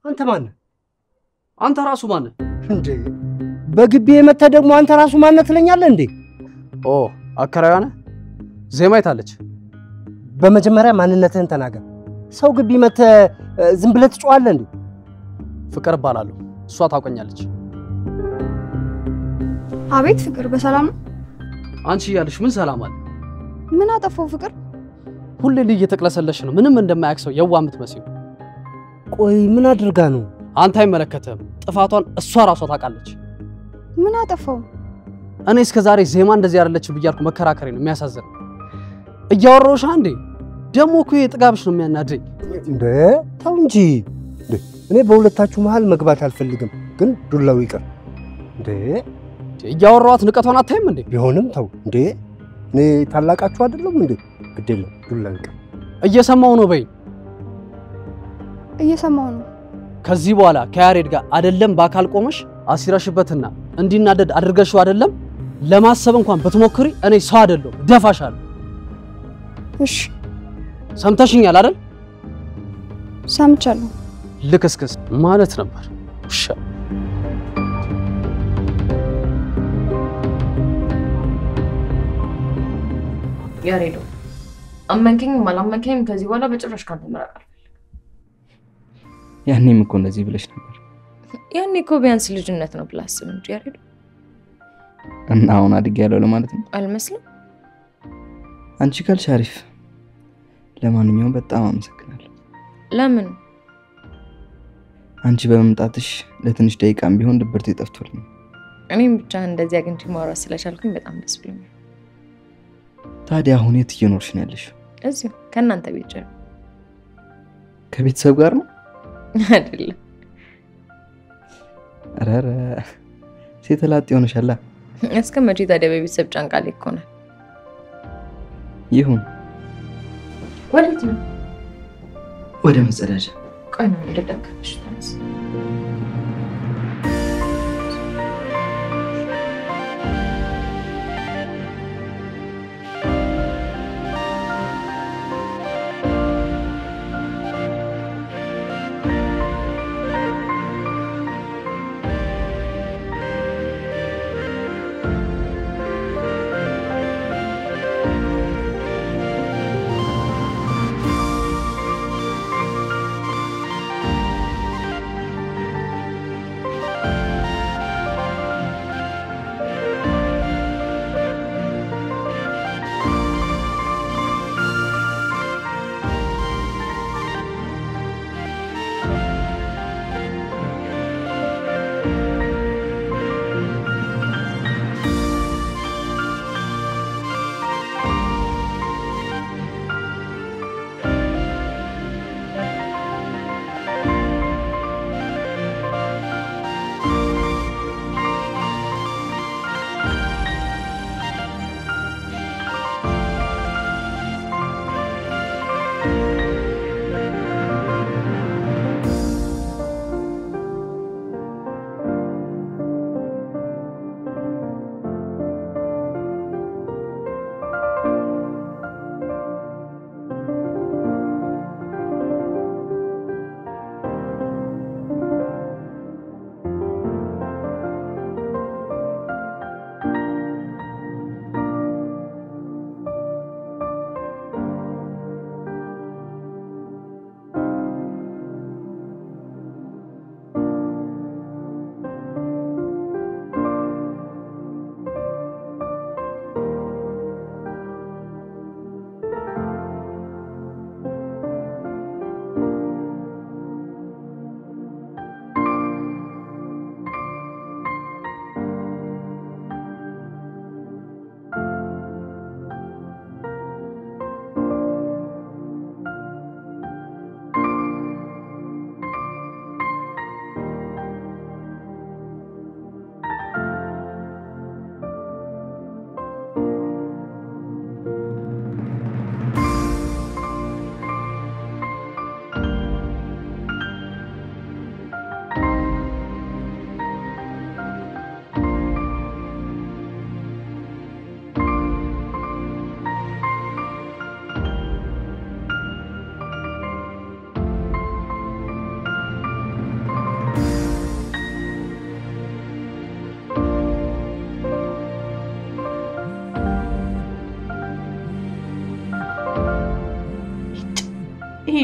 አንተ ማን? አንተ ራሱ ማን እንዴ? በግቢ የመጣ ደግሞ አንተ ራሱ ማን ትለኛለህ እንዴ? ኦ አከራዩ ነህ? ዜማ የታለች? በመጀመሪያ ማንነትህን ተናገር። ሰው ግቢ መተ ዝም ብለህ ትጮኻለህ እንዴ? ፍቅር እባላለሁ። እሷ ታውቀኛለች። አቤት ፍቅር፣ በሰላም ነው? አንቺ እያለሽ ምን ሰላም አለ? ምን አጠፋው ፍቅር? ሁሌ ልጅ እየተቅለሰለሽ ነው። ምንም እንደማያውቅ ሰው የዋ የምትመስይው። ቆይ ምን አድርጋ ነው? አንተ አይመለከትህም። ጥፋቷን እሷ ራሷ ታውቃለች። ምን አጠፋው? እኔ እስከ ዛሬ ዜማ እንደዚህ አይደለችም ብያልኩ መከራከሬ ነው የሚያሳዝነው። እያወራሁሽ አንዴ ደሞ እኮ የጥጋብሽ ነው የሚያናደኝ። እንዴ ተው እንጂ እንዴ! እኔ በሁለታችሁ መሃል መግባት አልፈልግም፣ ግን ዱላው ይቀር። እንዴ እያወራኋት ንቀቷን አታይም እንዴ? ቢሆንም ተው እንዴ! እኔ ታላቃችሁ አይደለም እንዴ? ግዴለ ዱላው ይቀር። እየሰማው ነው በይ። እየሰማው ነው። ከዚህ በኋላ ከያሬድ ጋር አይደለም በአካል ቆመሽ አሲራሽበትና እንዲናደድ አድርገሽው አይደለም ለማሰብ እንኳን ብትሞክሪ እኔ ሰው አይደለም ደፋሻለሁ። እሺ ሰምተሽኛል አይደል? ሰምቻለሁ። ልክስክስ ማለት ነበር። ውሻ ያሬዶ አመንከኝ ማላመንከኝ ከዚህ በኋላ በጭራሽ ካንተ መራቅ። ያኔም እኮ እንደዚህ ብለሽ ነበር። ያኔ እኮ ቢያንስ ልጅነት ነው ብለህ አስብ እንጂ ያሬዶ። እና አሁን አድጌያለሁ ለማለት ነው አልመስልም? አንቺ ካልሽ አሪፍ። ለማንኛውም በጣም አመሰግናለሁ። ለምን? አንቺ በመምጣትሽ ለትንሽ ደቂቃም ቢሆን ድብርት ይጠፍቶልኝ። እኔም ብቻ እንደዚህ አግኝቼ ማውራት ስለቻልኩኝ በጣም ደስ ብሎኛል። ታዲያ አሁን የት እየኖርሽ ነው ያለሽው? እዚሁ ከእናንተ ቤት ጀርባ። ከቤተሰብ ጋር ነው? አይደለም። አረ ሴት ላጤ ሆነሻላ። እስከ መቼ ታዲያ በቤተሰብ ጫንቃ ላይ እኮ ነው። ይሁን። ወዴት ነው? ወደ መጸዳጃ። ቆይ ነው እንደደከምሽ ተነስ።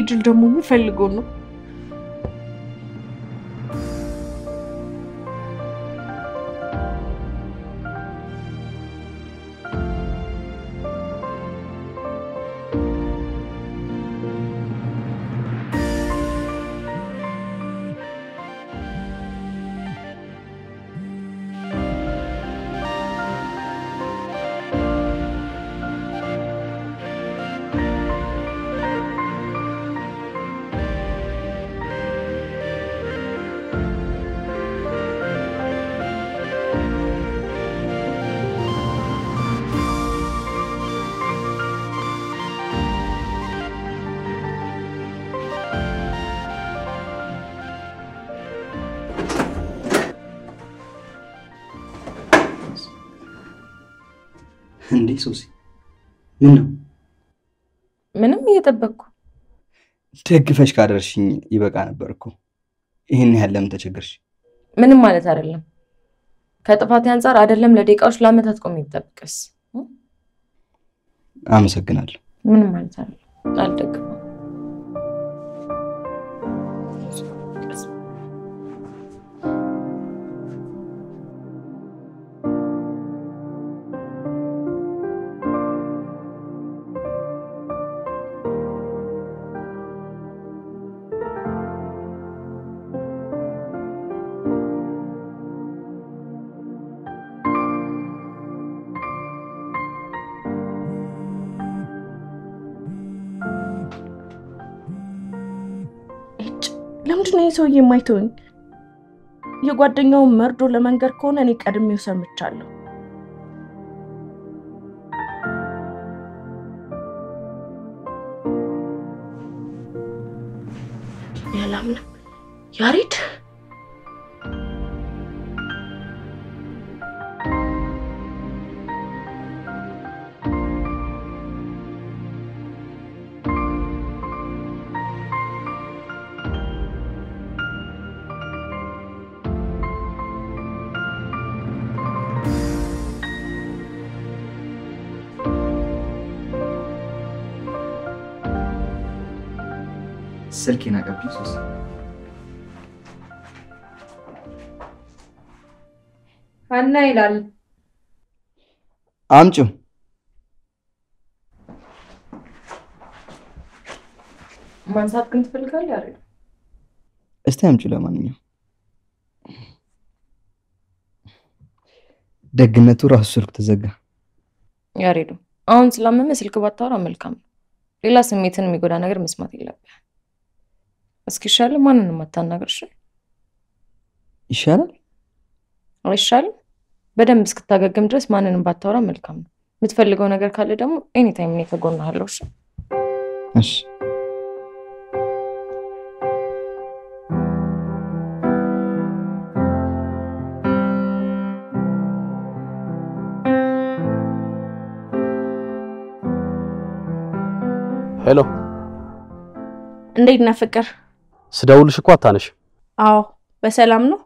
ጅል ደግሞ ምን ፈልጎ ነው? እንዴ ሶሲ ምን ነው? ምንም እየጠበቅኩ ደግፈሽ ካደረሽኝ ይበቃ ነበርኩ። ይሄን ያህል ለምን ተቸገርሽ? ምንም ማለት አይደለም። ከጥፋት አንፃር አይደለም ለደቂቃዎች ለአመታት ቆሜ ይጠብቅስ። አመሰግናለሁ። ምንም ማለት አይደለም። አልደግፈው። ለምንድን ነው የሰውዬ የማይተወኝ? የጓደኛውን መርዶ ለመንገር ከሆነ እኔ ቀድሜው ሰምቻለሁ። ያላምን ያሬድ ስልኬን አቀብኝ ሶሲ። ሀና ይላል። አምጪው። ማንሳት ግን ትፈልጋለህ አይደል? እስቲ አምጪው። ለማንኛውም ደግነቱ ራሱ ስልክ ተዘጋ። ያሬዱ አሁን ስላመመ ስልክ ባታወራ መልካም ነው። ሌላ ስሜትን የሚጎዳ ነገር መስማት የለብህም። እስኪ ይሻላል ማንንም አታናግርሽ። ይሻላል? አይሻልም? በደንብ እስክታገግም ድረስ ማንንም ባታወራ መልካም ነው። የምትፈልገው ነገር ካለ ደግሞ ኤኒ ታይም እኔ ከጎንህ እሺ? እሺ። ሄሎ፣ እንዴት ነህ ፍቅር? ስደውልሽ እኮ አታነሽ። አዎ በሰላም ነው?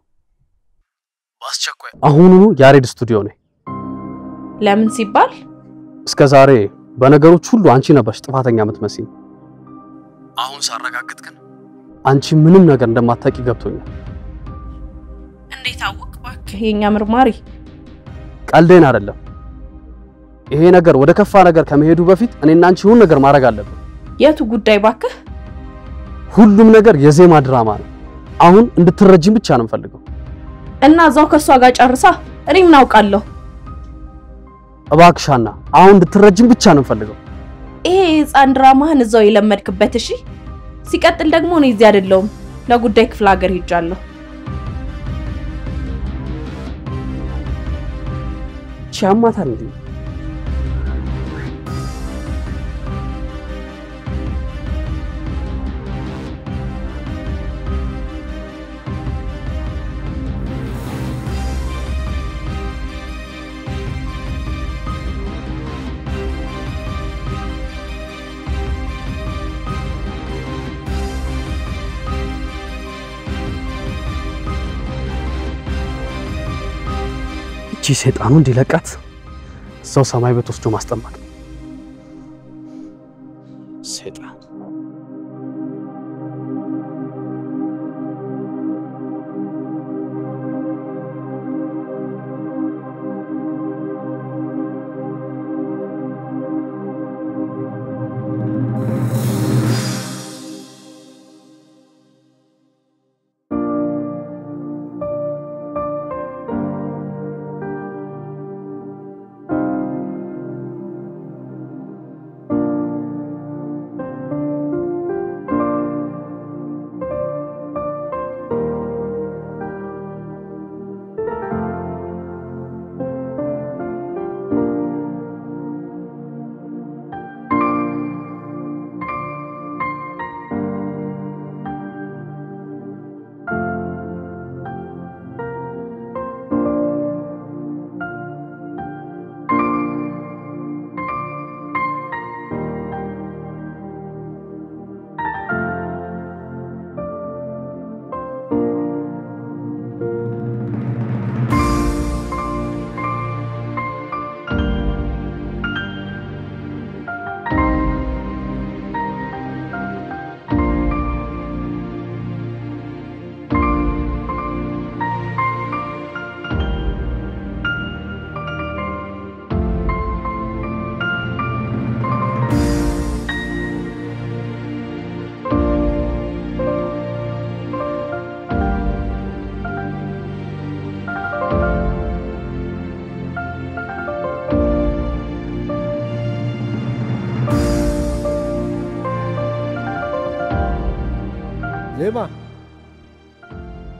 በአስቸኳይ አሁኑኑ ያሬድ ስቱዲዮ ነኝ። ለምን ሲባል? እስከዛሬ በነገሮች ሁሉ አንቺ ነበርሽ ጥፋተኛ የምትመስኝ። አሁን ሳረጋግጥ ግን አንቺ ምንም ነገር እንደማታውቂ ገብቶኛል። እንዴት አወቅ? እባክህ የኛ ምርማሪ ቀልዴን አይደለም። ይሄ ነገር ወደ ከፋ ነገር ከመሄዱ በፊት እኔና አንቺ ሁሉ ነገር ማድረግ አለብን። የቱ ጉዳይ ባክህ? ሁሉም ነገር የዜማ ድራማ ነው። አሁን እንድትረጂም ብቻ ነው የምፈልገው። እና እዛው ከሷ ጋር ጨርሳ እኔ ምን አውቃለሁ? እባክሻና አሁን እንድትረጂም ብቻ ነው የምፈልገው። ይሄ የህፃን ድራማህን እዛው የለመድክበት። እሺ ሲቀጥል ደግሞ እኔ እዚህ አይደለሁም፣ ለጉዳይ ክፍለ ሀገር ሄጃለሁ። ቻማታል እንዴ? ሰይጣኑ እንዲለቃት ሰው ሰማይ ቤት ወስዶ ማስጠመቅ። ሰይጣን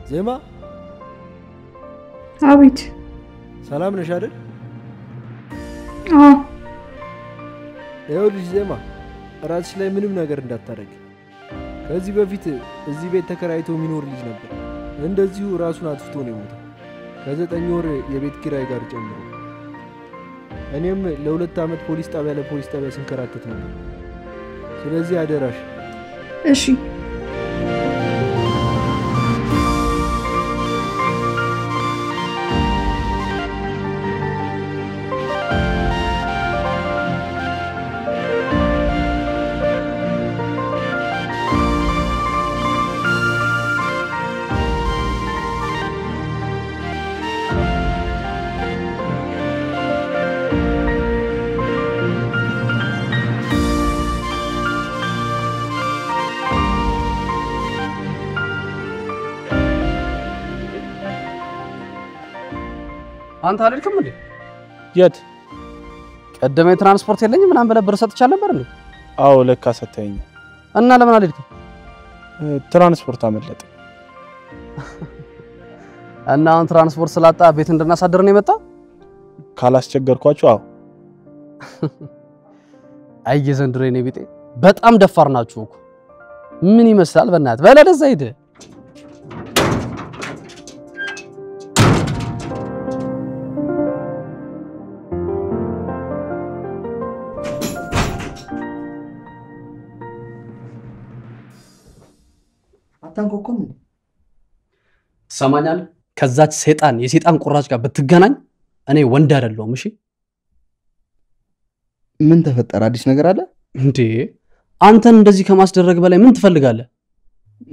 ዜማ አቤት። ሰላም ነሽ አይደል? አዎ። ይኸውልሽ ዜማ ራስሽ ላይ ምንም ነገር እንዳታረጊ። ከዚህ በፊት እዚህ ቤት ተከራይቶ የሚኖር ልጅ ነበር። እንደዚሁ ራሱን አጥፍቶ ነው የሞተው ከ9 ወር የቤት ኪራይ ጋር ጨምሮ። እኔም ለ2 ዓመት ፖሊስ ጣቢያ ስንከራተት ነበር። ስለዚህ አደራሽ። እሺ። አንተ አልልክም እንዴ? የት? ቀደመ ትራንስፖርት የለኝም ምናምን ብለህ ብር ሰጥቻለሁ ነበር እንዴ? አዎ ለካ ሰጠኝ። እና ለምን አልልክም? ትራንስፖርት አመለጠ። እና አሁን ትራንስፖርት ስላጣ ቤት እንድናሳድር ነው የመጣው? ካላስቸገርኳችሁ አዎ። አይ ዘንድሮ የኔ ቢጤ በጣም ደፋር ናችሁ እኮ። ምን ይመስላል በእናትህ በለደዛ ሂድ። አታንኮኮም ሰማኛል። ከዛች የሰይጣን ቁራጭ ጋር ብትገናኝ እኔ ወንድ አይደለሁም። እሺ ምን ተፈጠረ? አዲስ ነገር አለ እንዴ? አንተን እንደዚህ ከማስደረግ በላይ ምን ትፈልጋለህ?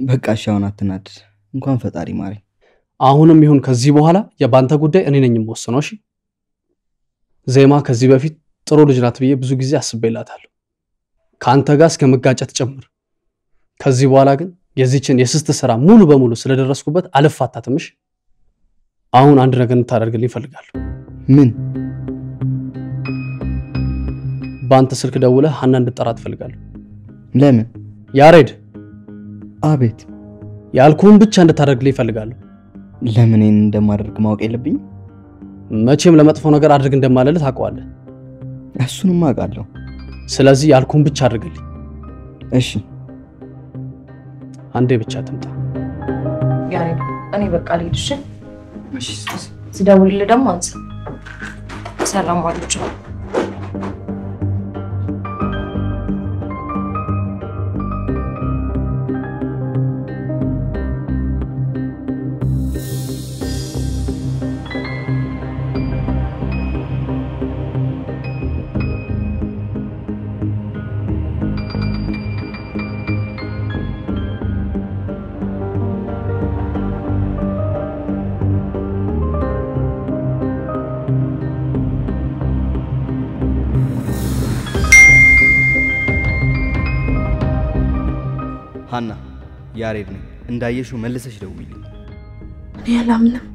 በቃ እሺ አሁን አትናደድ። እንኳን ፈጣሪ ማሪ። አሁንም ይሁን ከዚህ በኋላ የባንተ ጉዳይ እኔ ነኝ የምወስነው። እሺ ዜማ ከዚህ በፊት ጥሩ ልጅ ናት ብዬ ብዙ ጊዜ አስቤላታለሁ ካንተ ጋር እስከ መጋጨት ጭምር። ከዚህ በኋላ ግን የዚችን የስስት ስራ ሙሉ በሙሉ ስለደረስኩበት አልፋታትምሽ። አሁን አንድ ነገር እንታደርግልኝ ፈልጋለሁ። ምን? ባንተ ስልክ ደውለህ ሀና እንድጠራት ፈልጋለሁ። ለምን? ያሬድ። አቤት። ያልኩህን ብቻ እንድታደርግልኝ ፈልጋለሁ። ለምን እኔን እንደማደርግ ማወቅ የለብኝም? መቼም ለመጥፎ ነገር አድርግ እንደማለልህ ታውቀዋለህ። እሱንም አውቃለሁ። ስለዚህ ያልኩህን ብቻ አድርግልኝ። እሺ አንዴ ብቻ ትምጣ። ያሬድ እኔ በቃ ልሂድ። እሺ እሺ። ስደውልልህ ደግሞ አንሳ። ሰላም ዋላችሁ። ሀና ያሬድ ነኝ። እንዳየሽው መልሰሽ ደውይልኝ። እኔ አላምንም።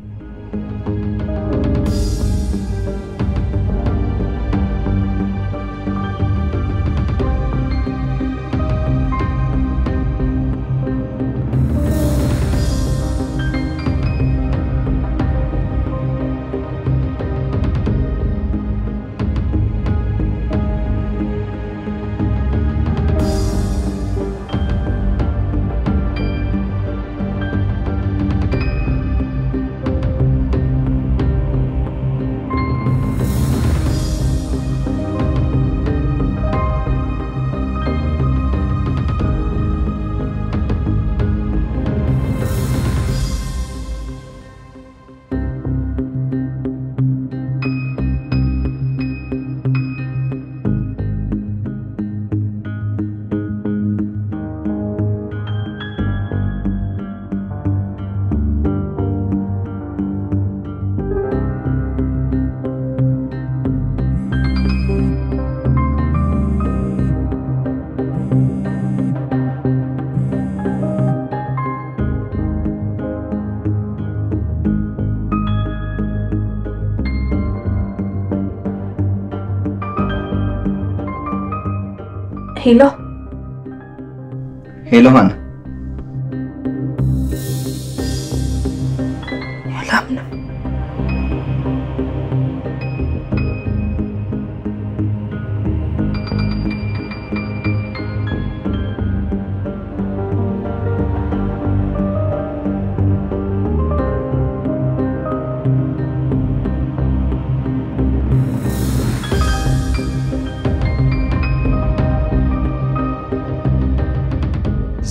ሄሎ ሄሎ ሀና አላምንም።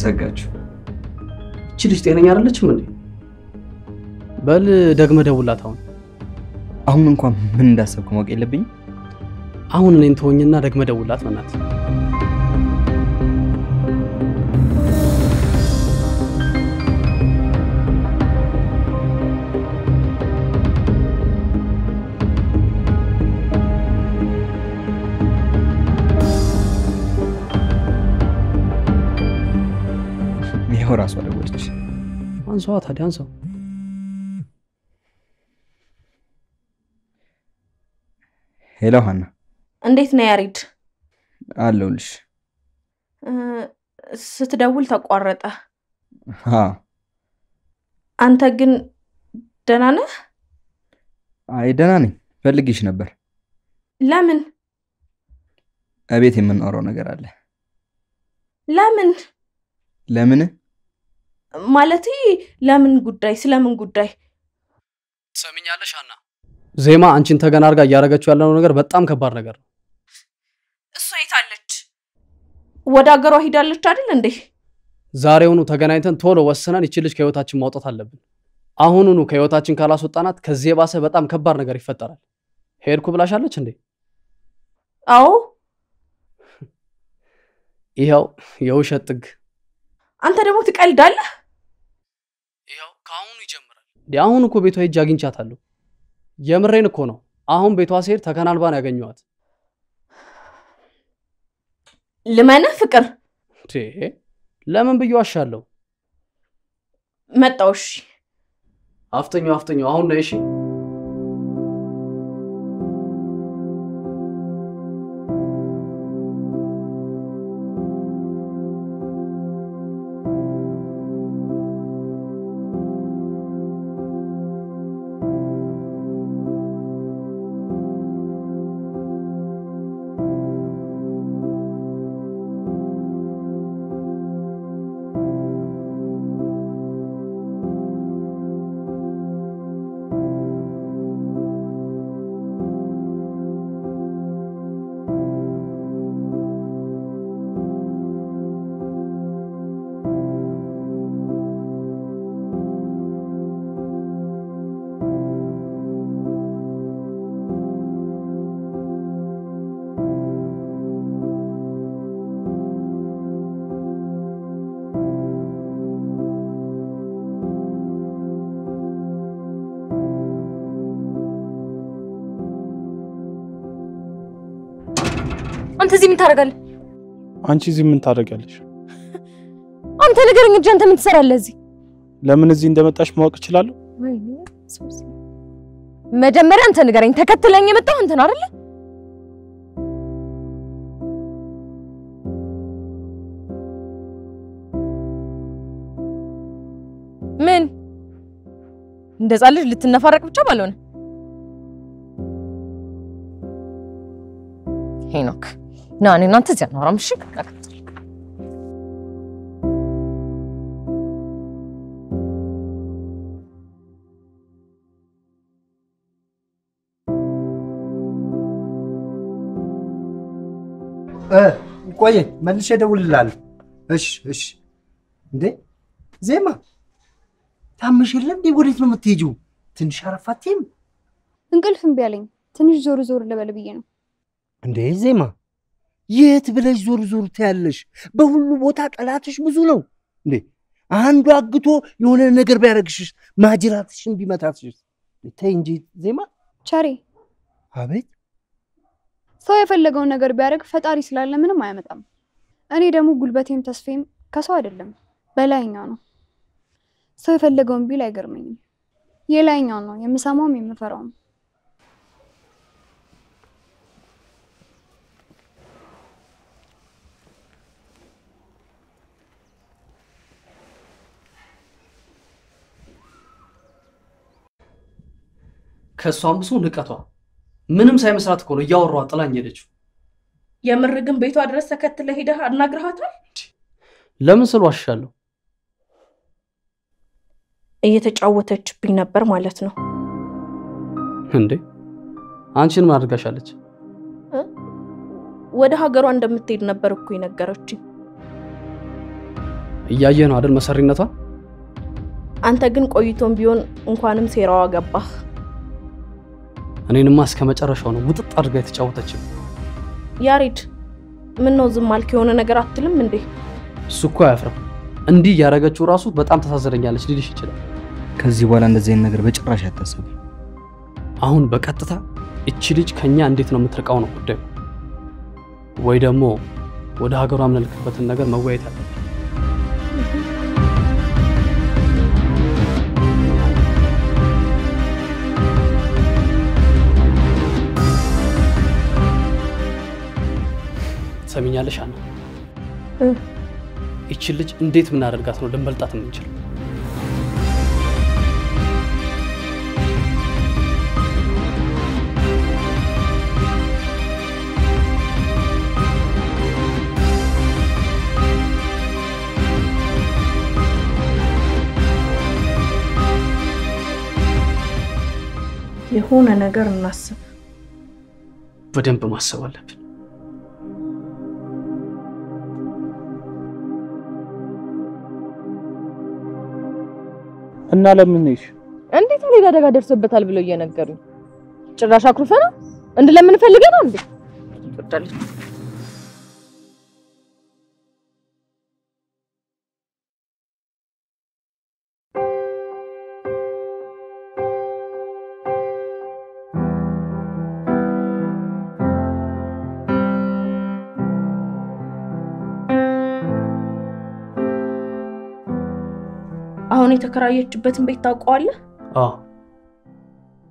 ዘጋችሁ። እቺ ልጅ ጤነኛ አይደለችም እንዴ? በል ደግመህ ደውላት አሁን። አሁን እንኳን ምን እንዳሰብኩ ማወቅ የለብኝም። አሁን እኔን ተወኝና ደግመህ ደውላት በእናትህ። ይኸው ራሷ ደወለች። አንሷ ታዲያ አንሷ። ሄሎ ሀና፣ እንዴት ነው ያሬድ? አለሁልሽ። ስትደውል ተቋረጠ። አንተ ግን ደህና ነህ? አይ ደህና ነኝ። ፈልግሽ ነበር። ለምን? እቤት የምናወራው ነገር አለ። ለምን? ለምን ማለቴ ለምን ጉዳይ? ስለምን ጉዳይ? ትሰሚኛለሽ ሀና? ዜማ አንቺን ተገና አድርጋ እያደረገችው ያለው ነገር በጣም ከባድ ነገር ነው። እሷ የታለች? ወደ ሀገሯ ሄዳለች አይደል እንዴ? ዛሬውኑ ተገናኝተን ቶሎ ወስነን ይቺ ልጅ ከህይወታችን ማውጣት አለብን። አሁኑኑ ከህይወታችን ካላስወጣናት ከዚህ የባሰ በጣም ከባድ ነገር ይፈጠራል። ሄድኩ ብላሻለች እንዴ? አዎ። ይኸው የውሸት ጥግ። አንተ ደግሞ ትቀልዳለህ። ይኸው ከአሁኑ ይጀምራል። አሁን እኮ ቤቷ ሄጄ አግኝቻታለሁ። የምሬን እኮ ነው። አሁን ቤቷ ሲሄድ ተከናንባን ያገኘዋት። ልመነህ ፍቅር? ለምን ብዬ ዋሻለሁ? መጣው። እሺ አፍተኛው አሁን ነው። እሺ አንተ እዚህ ምን ታደርጋለህ? አንቺ እዚህ ምን ታደርጋለሽ? አንተ ንገረኝ እንጂ አንተ ምን ትሰራለህ እዚህ? ለምን እዚህ እንደመጣሽ ማወቅ እችላለሁ? መጀመሪያ አንተ ንገረኝ። ተከትለኝ የመጣው አንተ ነው አይደል? ምን እንደዛ ልጅ ልትነፋረቅ ብቻ ባልሆነ ሄኖክ ና እኔ እናንተ እዚያ እናወራም። እሺ ቆይ መልሼ እደውልልሃለሁ። እሺ እንዴ ዜማ ታምሽ የለ እንዴ? ወዴት ነው የምትሄጂው? ትንሽ አረፋትም? እንቅልፍ እምቢ አለኝ። ትንሽ ዞር ልበል ብዬ ነው። እንዴ ዜማ የት ብለሽ ዞር ትያለሽ? በሁሉ ቦታ ጠላትሽ ብዙ ነው እንዴ። አንዱ አግቶ የሆነ ነገር ቢያደርግሽስ? ማጅራትሽን ቢመታትሽስ? ተይ እንጂ ዜማ። ቻሬ አቤት። ሰው የፈለገውን ነገር ቢያደርግ ፈጣሪ ስላለ ምንም አያመጣም። እኔ ደግሞ ጉልበቴም ተስፌም ከሰው አይደለም በላይኛው ነው። ሰው የፈለገውን ቢል አይገርመኝም። የላይኛው ነው የምሰማውም የምፈራውም። ከሷም ብሶ ንቀቷ ምንም ሳይመስራት እኮ ነው እያወራው ጥላኝ ሄደችው። የምር ግን ቤቷ ድረስ ተከትለ ሄደህ አናግረሃታል? ለምን ስል ዋሻለሁ? እየተጫወተችብኝ ነበር ማለት ነው። እንዴ አንቺን ምን አድርጋሻለች? ወደ ሀገሯ እንደምትሄድ ነበር እኮ የነገረችኝ። እያየ ነው አይደል መሰሪነቷ? አንተ ግን ቆይቶም ቢሆን እንኳንም ሴራዋ ገባህ። እኔንማ እስከ መጨረሻው ነው ውጥጥ አድርጋ የተጫወተችው። ያሬድ ምን ነው ዝም አልክ? የሆነ ነገር አትልም እንዴ? እሱ እኮ አያፍርም። እንዲህ ያረጋችሁ ራሱ በጣም ተሳዘረኛለች ሊልሽ ይችላል። ከዚህ በኋላ እንደዚህ አይነት ነገር በጭራሽ አታስብ። አሁን በቀጥታ እቺ ልጅ ከኛ እንዴት ነው የምትርቀው ነው ጉዳዩ። ወይ ደግሞ ወደ ሀገሯ ምንልክበትን ነገር መወያየት አለብን። ሰሚኛለሽ አና? እቺ ልጅ እንዴት ምን አደርጋት ነው ልንበልጣት የምንችል? የሆነ ነገር እናስብ። በደንብ ማሰብ አለብን። እና ለምን ነሽ? እንዴት ነው አደጋ ደርሶበታል ብለው እየነገሩኝ ጭራሽ አኩርፈና ለምን ፈልገና እንዴ? ወጣለች። አሁን የተከራየችበትን ቤት ታውቀዋለህ? አዎ።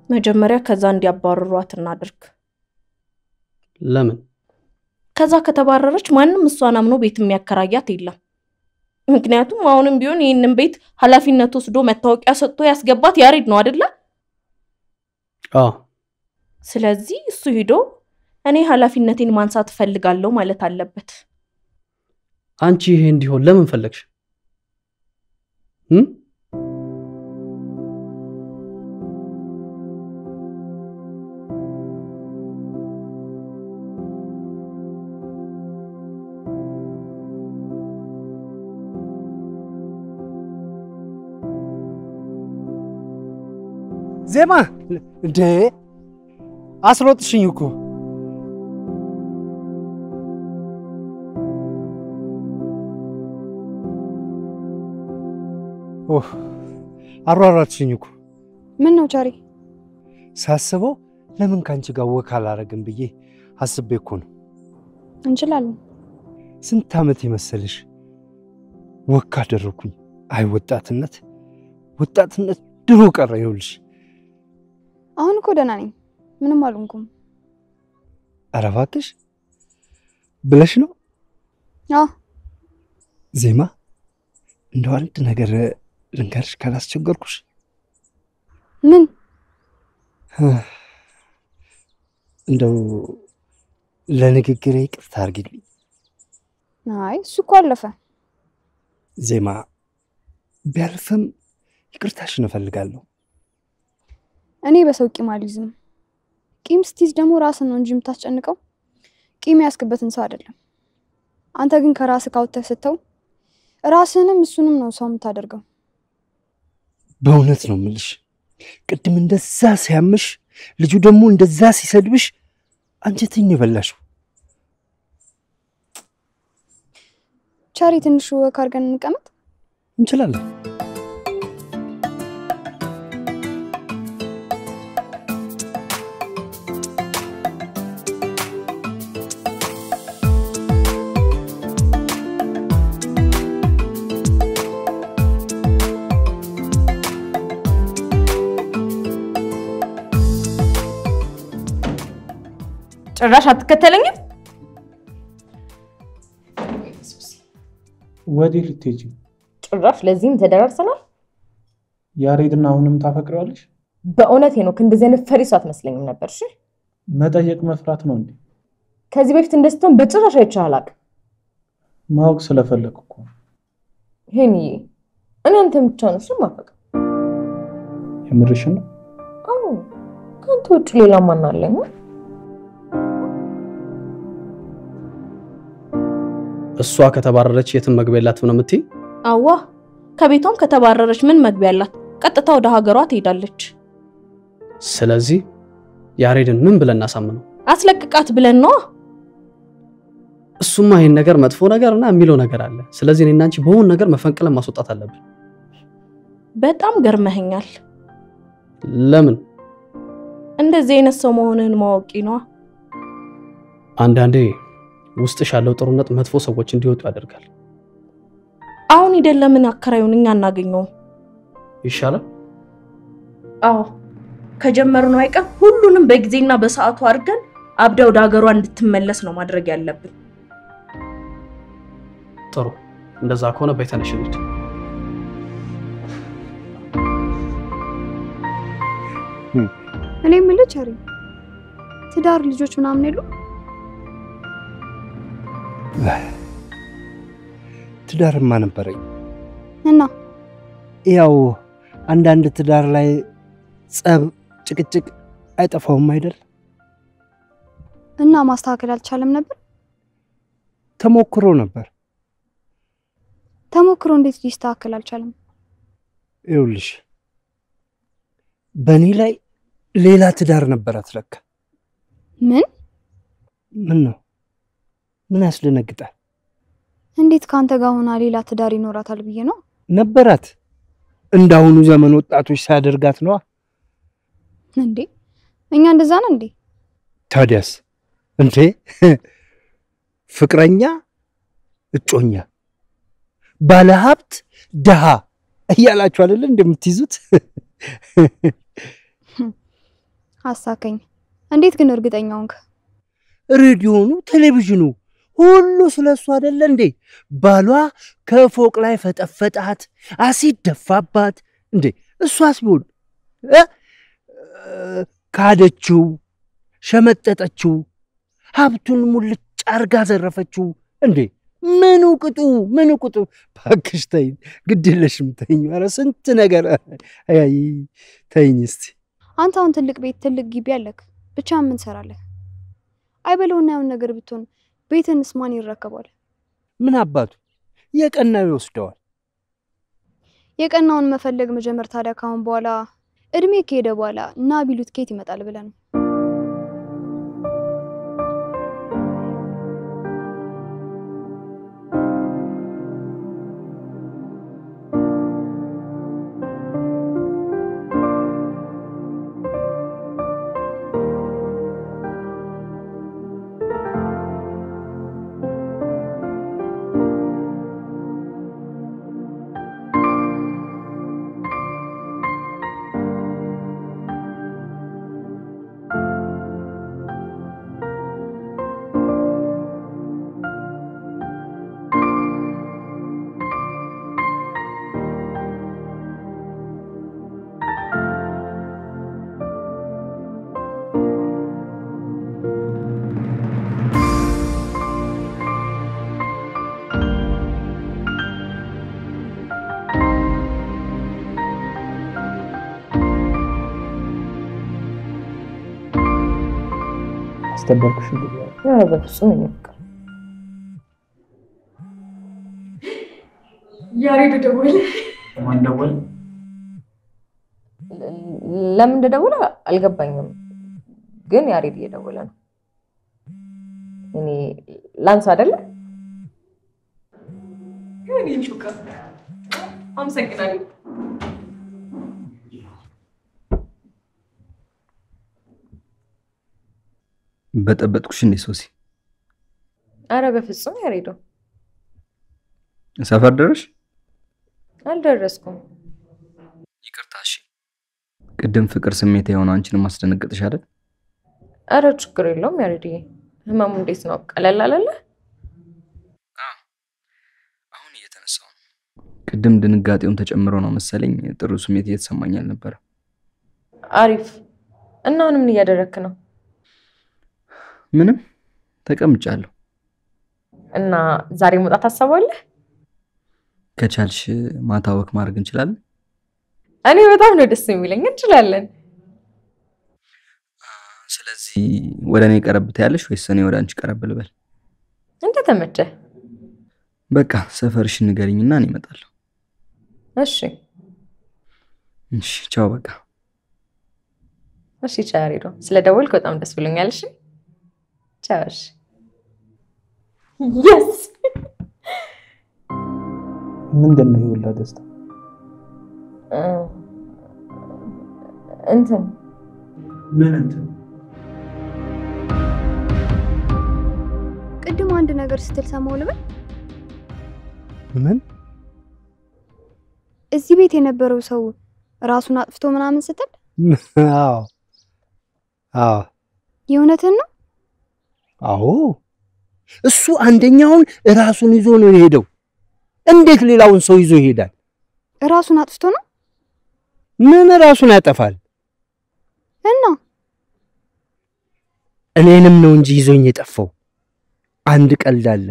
መጀመሪያ ከዛ እንዲያባርሯት እናድርግ። ለምን? ከዛ ከተባረረች ማንም እሷን አምኖ ቤት የሚያከራያት የለም። ምክንያቱም አሁንም ቢሆን ይሄንን ቤት ኃላፊነት ወስዶ መታወቂያ ሰጥቶ ያስገባት ያሬድ ነው አይደለ? አዎ። ስለዚህ እሱ ሄዶ እኔ ኃላፊነቴን ማንሳት ፈልጋለሁ ማለት አለበት። አንቺ ይሄ እንዲሆን ለምን ፈለግሽ? ዜማ እንዴ አስሮጥሽኝ እኮ። አሯሯጥሽኝ እኮ። ምን ነው ቻሪ? ሳስበው ለምን ካንቺ ጋር ወክ አላረግም ብዬ አስቤ እኮ ነው። እንችላለን። ስንት ዓመት የመሰለሽ ወክ አደረኩኝ። አይ ወጣትነት ድሮ ቀረ። ይኸውልሽ አሁን እኮ ደህና ነኝ፣ ምንም አልሆንኩም። ኧረ እባክሽ ብለሽ ነው? አዎ። ዜማ እንደው አንድ ነገር ልንገርሽ ካላስቸገርኩሽ። ምን? እንደው ለንግግሬ ይቅርታ አድርጊልኝ። አይ እሱ እኮ አለፈ። ዜማ ቢያልፍም ይቅርታሽን እፈልጋለሁ። እኔ በሰው ቂም አልይዝም። ቂም ስትይዝ ደግሞ ራስን ነው እንጂ የምታስጨንቀው ቂም ያስክበትን ሰው አይደለም። አንተ ግን ከራስህ ካውተህ ስተው ራስንም እሱንም ነው ሰው የምታደርገው። በእውነት ነው የምልሽ። ቅድም እንደዛ ሲያምሽ ልጁ ደግሞ እንደዛ ሲሰድብሽ አንጀቴን የበላሽው። ቻሪ ትንሽ ወክ አድርገን እንቀመጥ? እንችላለን። ጭራሽ አትከተለኝም? ወዴት ልትሄጂ? ጭራሽ ለዚህም ተደራርሰናል። ያሬድና አሁንም ታፈቅሪዋለሽ? በእውነት ሄኖክ እንደዚህ አይነት ፈሪ ሰው አትመስለኝም ነበር። እሺ መጠየቅ መፍራት ነው እንዴ? ከዚህ በፊት እንደስትሆን በጭራሽ አይቼህ አላውቅም። ማወቅ ስለፈለኩ እኮ። ሄኒዬ እኔ አንተን ብቻ ነው እሱ ማፈቅ። የምርሽን ነው? አዎ ከአንተ ውጭ ሌላ ማን አለኝ? እሷ ከተባረረች የትም መግቢያ የላትም ነው የምትይ? አዋ ከቤቷም ከተባረረች ምን መግቢያ አላት? ቀጥታ ወደ ሀገሯ ትሄዳለች። ስለዚህ ያሬድን ምን ብለን እናሳምነው? አስለቅቃት ብለን ነው። እሱማ ይሄን ነገር መጥፎ ነገርና የሚለው ነገር አለ። ስለዚህ እኔና አንቺ በሆነ ነገር መፈንቅለን ማስወጣት አለብን። በጣም ገርመኸኛል። ለምን? እንደዚህ አይነት ሰው መሆንህን ማወቂ ነው። አንዳንዴ ውስጥሽ ያለው ጥሩነት መጥፎ ሰዎች እንዲወጡ ያደርጋል። አሁን ሄደን ለምን አከራዩን እኛ እናገኘው ይሻላል? አዎ ከጀመርነው አይቀር ሁሉንም በጊዜና በሰዓቱ አድርገን አብዳ ወደ ሀገሯ እንድትመለስ ነው ማድረግ ያለብን። ጥሩ፣ እንደዛ ከሆነ በይተነሽ እንሂድ። እኔ የምልህ ቸሪ ትዳር ልጆች ምናምን የሉ? ትዳርማ ነበረኝ እና ያው አንዳንድ ትዳር ላይ ጸብ፣ ጭቅጭቅ አይጠፋውም አይደል? እና ማስተካከል አልቻለም ነበር? ተሞክሮ ነበር። ተሞክሮ እንዴት ሊስተካከል አልቻለም? ይኸውልሽ በእኔ ላይ ሌላ ትዳር ነበራት ለካ። ምን ነው? ምን ያስደነግጣል? እንዴት ካንተ ጋር ሆና ሌላ ትዳር ይኖራታል ብዬ ነው። ነበራት። እንዳሁኑ ዘመን ወጣቶች ሳያደርጋት ነዋ። እንዴ እኛ እንደዛ ነን እንዴ? ታዲያስ እንዴ ፍቅረኛ፣ እጮኛ፣ ባለሀብት፣ ደሃ እያላችሁ አይደል እንደምትይዙት? አሳከኝ። እንዴት ግን እርግጠኛ ሆንክ? ሬዲዮኑ፣ ቴሌቪዥኑ ሁሉ ስለሱ አይደለ እንዴ? ባሏ ከፎቅ ላይ ፈጠፈጣት፣ አሲድ ደፋባት። እንዴ እሷስ ቢሆን ካደችው፣ ሸመጠጠችው፣ ሀብቱን ሙልጭ አርጋ ዘረፈችው። እንዴ ምኑ ቅጡ? ባክሽ ተይኝ፣ ግድ የለሽም ተይኝ። ኧረ ስንት ነገር አይ ተይኝ እስቲ። አንተ አሁን ትልቅ ቤት ትልቅ ግቢ አለክ፣ ብቻ ምን ሰራለህ? አይበለውና ያውን ነገር ብትሆን ቤትንስ ማን ይረከባል? ምን አባቱ የቀናው ይወስደዋል። የቀናውን መፈለግ መጀመር ታዲያ ካሁን በኋላ እድሜ ከሄደ በኋላ እና ቢሉት ኬት ይመጣል ብለን ነው። አስተባብኩሽ እንዴ? ያው በፍጹም ይነካል። ያሬድ ደወለ። ማን ደወለ? ለምን እንደደወለ አልገባኝም፣ ግን ያሬድ እየደወለ ነው። እኔ ላንሳ አይደለ? እኔ ሹካ አመሰግናለሁ። በጠበጥኩሽ እንዴ ሶሲ? አረ በፍጹም ያሬዶ። ሰፈር ደረሽ? አልደረስኩም። ይቅርታ እሺ። ቅድም ፍቅር ስሜት የሆነ አንቺን ማስደነግጥሽ አይደል? አረ ችግር የለውም ያሬድዬ። ህመሙ እንዴት ነው? ቀለል አለለ? አሁን እየተነሳው ነው። ቅድም ድንጋጤውም ተጨምሮ ነው መሰለኝ ጥሩ ስሜት እየተሰማኝ አልነበረ። አሪፍ እና ምን እያደረክ ነው? ምንም ተቀምጫለሁ። እና ዛሬ መውጣት አሰባለህ? ከቻልሽ ማታ ወክ ማድረግ እንችላለን? እኔ በጣም ነው ደስ የሚለኝ። እንችላለን። ስለዚህ ወደ እኔ ቀረብ ትያለሽ ወይስ እኔ ወደ አንቺ ቀረብ ልበል? እንደ ተመቸ። በቃ ሰፈርሽን ንገሪኝና እኔ እመጣለሁ። እሺ ቻው በቃ። እሺ ቻው ያሬዶ። ስለደወልክ በጣም ደስ ብሎኛል። እሺ ቻው። እሺ yes ምንድነው ይውላ ደስታ? እንትን ምን እንትን? ቅድም አንድ ነገር ስትል ሰማው ልበል? ምን? እዚህ ቤት የነበረው ሰው ራሱን አጥፍቶ ምናምን ስትል? አዎ የእውነትን ነው? አዎ እሱ አንደኛውን ራሱን ይዞ ነው የሄደው። እንዴት ሌላውን ሰው ይዞ ይሄዳል? ራሱን አጥፍቶ ነው? ምን ራሱን ያጠፋል? እና እኔንም ነው እንጂ ይዞኝ የጠፋው። አንድ ቀልድ አለ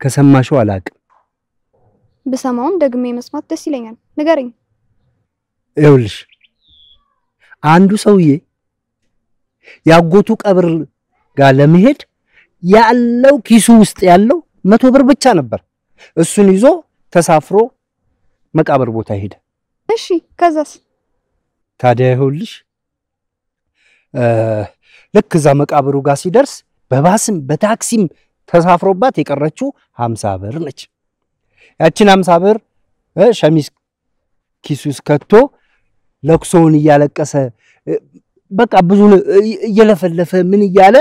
ከሰማሽው አላቅም። በሰማውም ደግሜ መስማት ደስ ይለኛል። ንገረኝ። ይኸውልሽ አንዱ ሰውዬ ያጎቱ ቀብር ጋር ለመሄድ ያለው ኪሱ ውስጥ ያለው 100 ብር ብቻ ነበር። እሱን ይዞ ተሳፍሮ መቃብር ቦታ ሄደ። እሺ ከዛስ? ታዲያ ይኸውልሽ ልክ እዛ መቃብሩ ጋር ሲደርስ በባስም በታክሲም ተሳፍሮባት የቀረችው 50 ብር ነች። ያቺን 50 ብር ሸሚዝ ኪሱ ውስጥ ከቶ ለቅሶውን እያለቀሰ በቃ ብዙ እየለፈለፈ ምን እያለ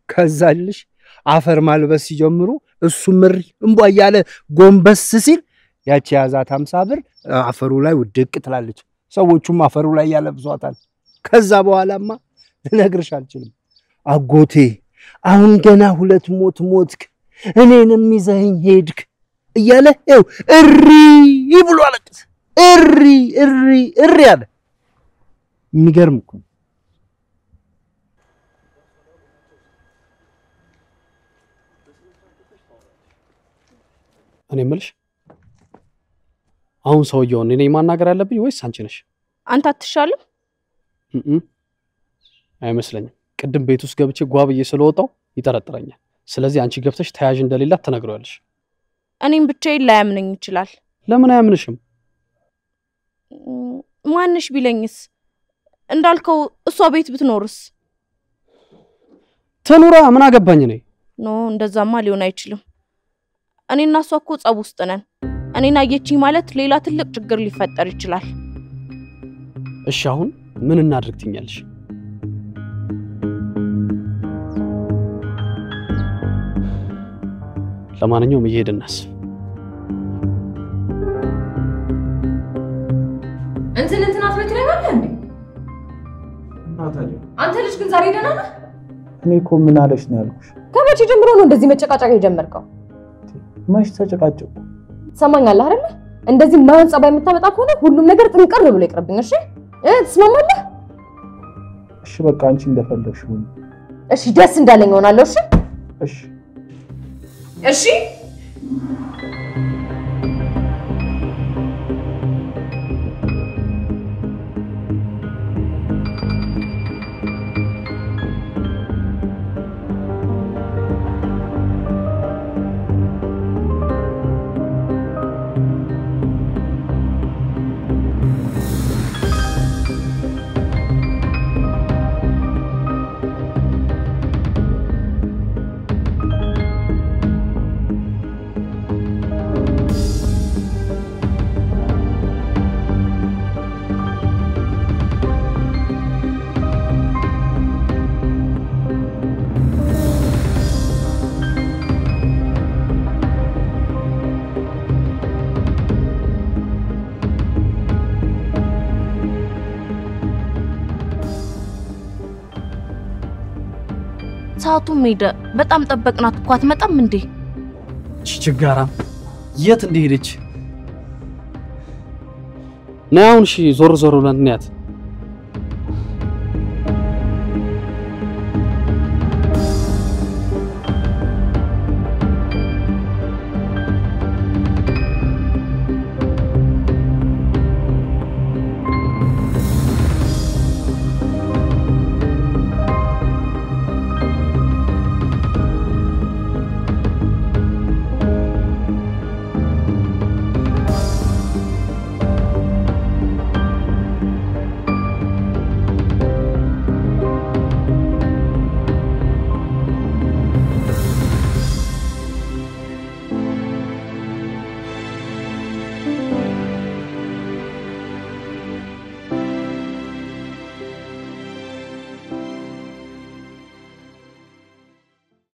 ከዛልሽ አፈር ማልበስ ሲጀምሩ እሱ ምር እንቧ እያለ ጎንበስ ሲል ያቺ ያዛት 50 ብር አፈሩ ላይ ውድቅ ትላለች። ሰዎቹም አፈሩ ላይ ያለብሷታል። ከዛ በኋላማ ልነግርሽ አልችልም። አጎቴ አሁን ገና 2 ሞት ሞትክ እኔንም ይዘኸኝ ሄድክ እያለ ይኸው እሪ ብሎ አለቀሰ። እሪ አለ። የሚገርም እኮ እኔ የምልሽ አሁን ሰውየውን እኔ ማናገር ያለብኝ ወይስ አንቺ ነሽ? አንተ አትሻልም? አይመስለኝም። ቅድም ቤት ውስጥ ገብቼ ጓብዬ ስለወጣው ይጠረጥረኛል። ስለዚህ አንቺ ገብተሽ ተያዥ እንደሌላ ተነግሯልሽ። እኔም ብቻዬን ላያምነኝ ይችላል። ለምን አያምንሽም? ማንሽ ቢለኝስ? እንዳልከው እሷ ቤት ብትኖርስ? ተኑራ ምን አገባኝ እኔ? ኖ እንደዛማ ሊሆን አይችልም። እኔና እሷ እኮ ጸብ ውስጥ ነን። እኔና አየችኝ ማለት ሌላ ትልቅ ችግር ሊፈጠር ይችላል። እሺ አሁን ምን እናድርግ ትኛለሽ? ለማንኛውም እየሄድን እናስብ። እንትን አትበይ ትለኛለህ እንዴ? አንተ ልጅ ግን ዛሬ ደህና ነህ? እኔ እኮ ምን አለሽ ነው ያልኩሽ። ከመቼ ጀምሮ ነው እንደዚህ መጨቃጨቅ የጀመርከው? መች ተጨቃጨቁ? ትሰማኛለህ አይደል? እንደዚህ ማን ጸባይ የምታመጣ ከሆነ ሁሉም ነገር ጥንቅር ብሎ ይቅርብኝ። እሺ ትስማማለህ? እሺ በቃ አንቺ እንደፈለግሽ ሁኚ። እሺ ደስ እንዳለኝ ሆናለሁ። እሺ እሺ እሺ ሰዓቱም ሄደ። በጣም ጠበቅናት እኮ አትመጣም እንዴ? ችጋራም የት እንደሄደች ነው? አሁን እሺ ዞር ብለን እንያት።